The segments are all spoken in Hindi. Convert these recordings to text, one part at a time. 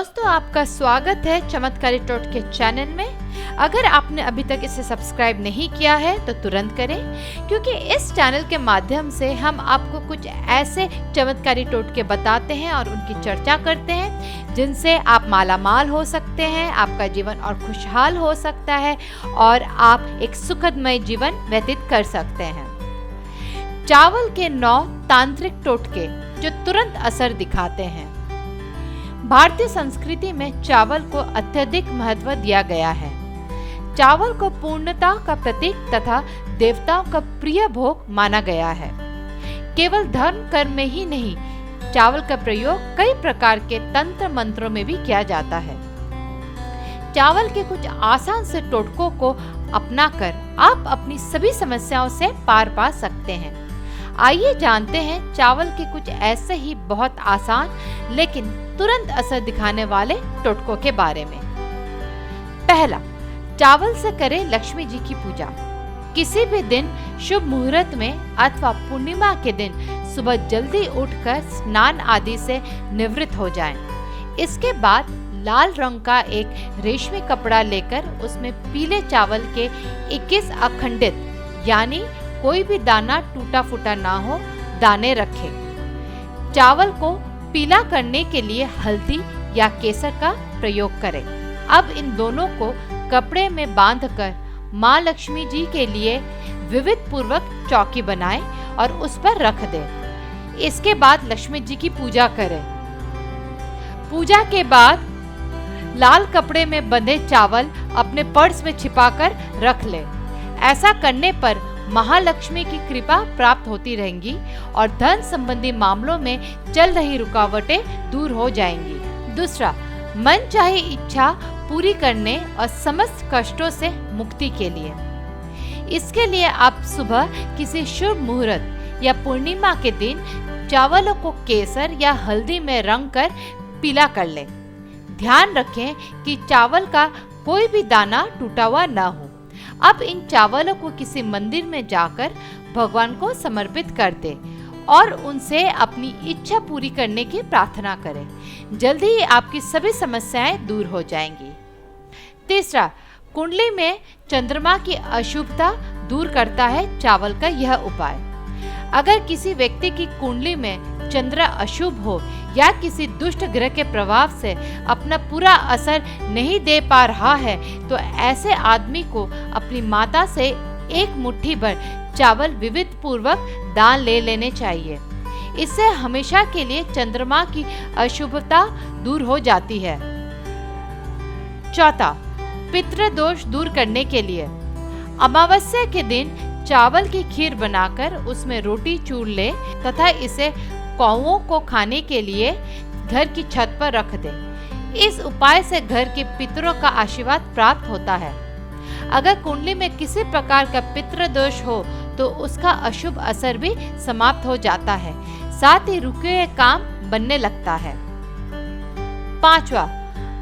दोस्तों, आपका स्वागत है चमत्कारी टोटके चैनल में। अगर आपने अभी तक इसे सब्सक्राइब नहीं किया है तो तुरंत करें, क्योंकि इस चैनल के माध्यम से हम आपको कुछ ऐसे चमत्कारी टोटके बताते हैं और उनकी चर्चा करते हैं जिनसे आप मालामाल हो सकते हैं, आपका जीवन और खुशहाल हो सकता है और आप एक सुखदमय जीवन व्यतीत कर सकते हैं। चावल के 9 तांत्रिक टोटके जो तुरंत असर दिखाते हैं। भारतीय संस्कृति में चावल को अत्यधिक महत्व दिया गया है। चावल को पूर्णता का प्रतीक तथा देवताओं का प्रिय भोग माना गया है। केवल धर्म कर्म में ही नहीं, चावल का प्रयोग कई प्रकार के तंत्र मंत्रों में भी किया जाता है। चावल के कुछ आसान से टोटकों को अपनाकर आप अपनी सभी समस्याओं से पार पा सकते हैं। आइए जानते हैं चावल के कुछ ऐसे ही बहुत आसान लेकिन तुरंत असर दिखाने वाले टोटकों के बारे में। पहला, चावल से करें लक्ष्मी जी की पूजा। किसी भी दिन शुभ मुहूर्त में अथवा पूर्णिमा के दिन सुबह जल्दी उठकर स्नान आदि से निवृत्त हो जाएं। इसके बाद लाल रंग का एक रेशमी कपड़ा लेकर उसमें पीले चावल के 21 अखंडित यानी कोई भी दाना टूटा फूटा ना हो दाने रखें। चावल को पीला करने के लिए हल्दी या केसर का प्रयोग करें। अब इन दोनों को कपड़े में बांधकर माँ लक्ष्मी जी के लिए विविध पूर्वक चौकी बनाएं और उस पर रख दें। इसके बाद लक्ष्मी जी की पूजा करें। पूजा के बाद लाल कपड़े में बंधे चावल अपने पर्स में छिपाकर रख लें। ऐसा करने पर महालक्ष्मी की कृपा प्राप्त होती रहेंगी और धन संबंधी मामलों में चल रही रुकावटें दूर हो जाएंगी। दूसरा, मन चाही इच्छा पूरी करने और समस्त कष्टों से मुक्ति के लिए। इसके लिए आप सुबह किसी शुभ मुहूर्त या पूर्णिमा के दिन चावलों को केसर या हल्दी में रंग कर पीला कर लें। ध्यान रखें कि चावल का कोई भी दाना टूटा हुआ न हो। अब इन चावलों को किसी मंदिर में जाकर भगवान को समर्पित कर दें और उनसे अपनी इच्छा पूरी करने की प्रार्थना करें। जल्दी ही आपकी सभी समस्याएं दूर हो जाएंगी। तीसरा, कुंडली में चंद्रमा की अशुभता दूर करता है चावल का यह उपाय। अगर किसी व्यक्ति की कुंडली में चंद्र अशुभ हो या किसी दुष्ट ग्रह के प्रभाव से अपना पूरा असर नहीं दे पा रहा है तो ऐसे आदमी को अपनी माता से एक मुट्ठी भर चावल विविध पूर्वक दान ले लेने चाहिए। इससे हमेशा के लिए चंद्रमा की अशुभता दूर हो जाती है। चौथा, पितृदोष दूर करने के लिए अमावस्या के दिन चावल की खीर बनाकर उसमें रोटी चूर ले तथा इसे कौओं को खाने के लिए घर की छत पर रख दें। इस उपाय से घर के पितरों का आशीर्वाद प्राप्त होता है। अगर कुंडली में किसी प्रकार का पितृदोष हो तो उसका अशुभ असर भी समाप्त हो जाता है, साथ ही रुके हुए काम बनने लगता है। पांचवा,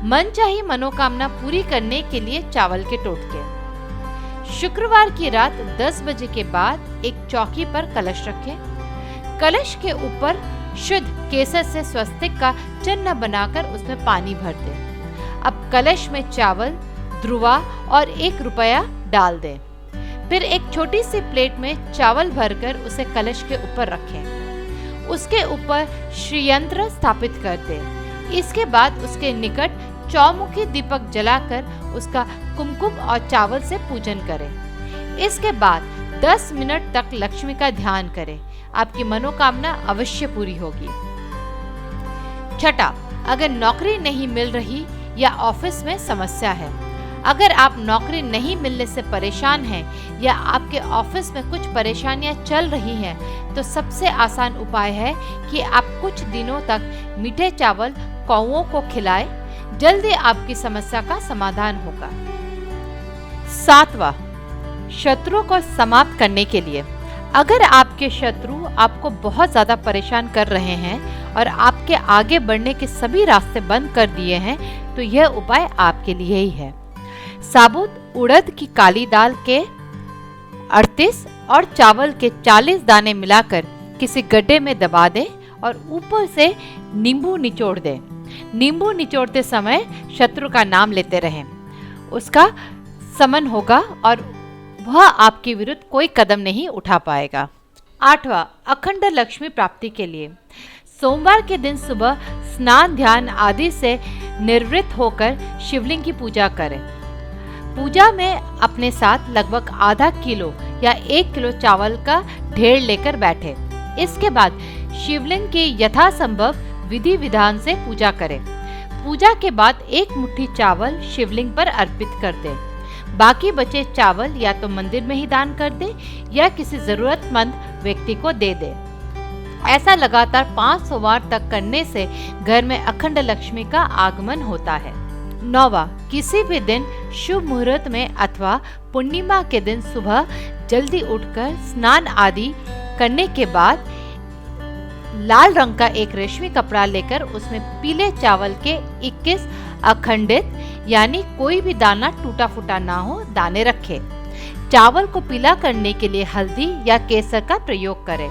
मनचाही मनोकामना पूरी करने के लिए चावल के टोटके। शुक्रवार की रात 10 बजे के बाद एक चौकी पर कलश रखें। कलश के ऊपर शुद्ध केसर से स्वस्तिक का चिन्ह बनाकर उसमें पानी भर दें। अब कलश में चावल, ध्रुवा और 1 रुपया डाल दें। फिर एक छोटी सी प्लेट में चावल भरकर उसे कलश के ऊपर रखें। उसके ऊपर श्रीयंत्र स्थापित कर दें। इसके बाद उसके निकट चौमुखी दीपक जलाकर उसका कुमकुम और चावल से पूजन करें। इसके बाद 10 मिनट तक लक्ष्मी का ध्यान करें। आपकी मनोकामना अवश्य पूरी होगी। छठा, अगर नौकरी नहीं मिल रही या ऑफिस में समस्या है। अगर आप नौकरी नहीं मिलने से परेशान हैं या आपके ऑफिस में कुछ परेशानियां चल रही हैं तो सबसे आसान उपाय है कि आप कुछ दिनों तक मीठे चावल कौओं को खिलाएं। जल्दी आपकी समस्या का समाधान होगा। सातवां, शत्रुओं को समाप्त करने के लिए। अगर आपके शत्रु आपको बहुत ज्यादा परेशान कर रहे हैं और आपके आगे बढ़ने के सभी रास्ते बंद कर दिए हैं तो यह उपाय आपके लिए ही है। साबुत उड़द की काली दाल के 38 और चावल के 40 दाने मिलाकर किसी गड्ढे में दबा दें और ऊपर से नींबू निचोड़ दें। नींबू निचोड़ते समय शत्रु का नाम लेते रहें, उसका समन होगा और वह आपके विरुद्ध कोई कदम नहीं उठा पाएगा। 8वां, अखंड लक्ष्मी प्राप्ति के लिए सोमवार के दिन सुबह स्नान ध्यान आदि से निवृत्त होकर शिवलिंग की पूजा करें। पूजा में अपने साथ लगभग आधा किलो या 1 किलो चावल का ढेर लेकर बैठे। इसके बाद शिवलिंग की यथासंभव विधि विधान से पूजा करें। पूजा के बाद 1 मुट्ठी चावल शिवलिंग पर अर्पित कर दें। बाकी बचे चावल या तो मंदिर में ही दान कर दें या किसी जरूरतमंद व्यक्ति को दे दें। ऐसा लगातार 5 सोमवार तक करने से घर में अखंड लक्ष्मी का आगमन होता है। 9वां, किसी भी दिन शुभ मुहूर्त में अथवा पूर्णिमा के दिन सुबह जल्दी उठकर स्नान आदि करने के बाद लाल रंग का एक रेशमी कपड़ा लेकर उसमें पीले चावल के 21 अखंडित यानी कोई भी दाना टूटा फूटा ना हो दाने रखें। चावल को पीला करने के लिए हल्दी या केसर का प्रयोग करें।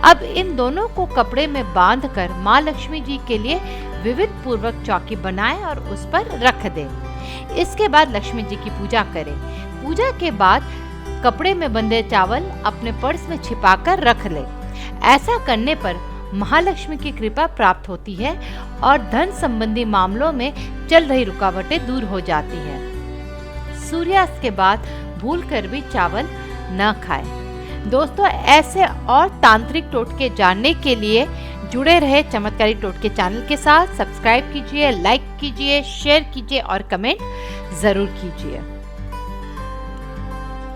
अब इन दोनों को कपड़े में बांधकर माँ लक्ष्मी जी के लिए विविध पूर्वक चौकी बनाएं और उस पर रख दें। इसके बाद लक्ष्मी जी की पूजा करें। पूजा के बाद कपड़े में बंधे चावल अपने पर्स में छिपाकर रख लें। ऐसा करने पर महालक्ष्मी की कृपा प्राप्त होती है और धन संबंधी मामलों में चल रही रुकावटें दूर हो जाती हैं। सूर्यास्त के बाद भूलकर भी चावल न खाएं। दोस्तों, ऐसे और तांत्रिक टोटके जानने के लिए जुड़े रहे चमत्कारी टोटके चैनल के साथ। सब्सक्राइब कीजिए, लाइक कीजिए, शेयर कीजिए और कमेंट जरूर कीजिए।